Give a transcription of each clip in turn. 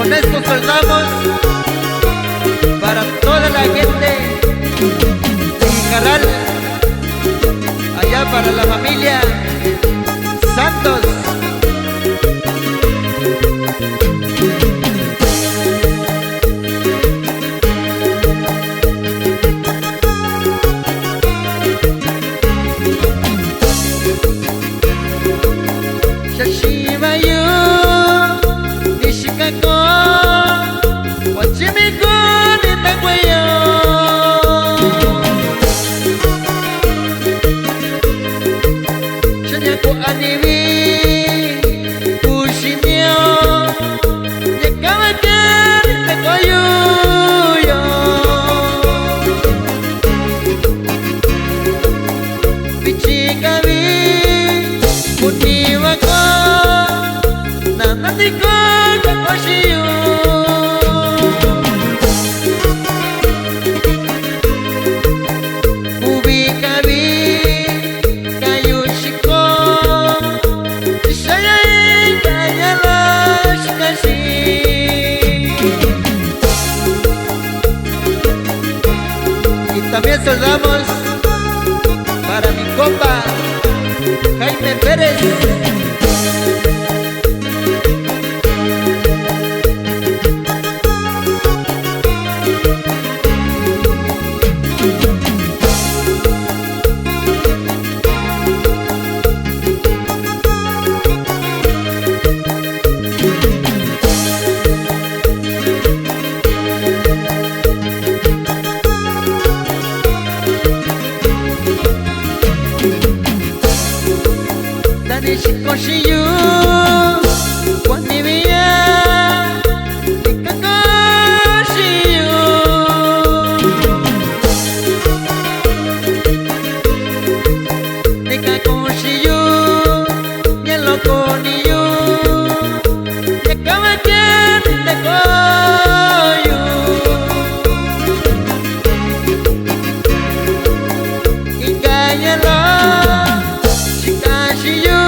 con esto soldamos para toda la gente de Jicaral, allá para la familia Santos. Shashimayu Nishikako Wachimiku Nitagwayo Shanyaku Aniwi Kushinyo Yakawaka Nitagwayo Pichikawi Uniwako Nanatiko Kakoshiyo Ubikabi Kayushiko Shishayai Kayala Shikashi. Y también saludamos para mi compa Jaime Pérez. Nishikoshiyu Wanibiya Nikakoshiyu Nikakoshiyu Nyalokoniyu Yakawaken Nikoyu Ikayalo Shikashiyu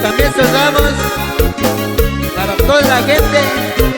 También saludamos para toda la gente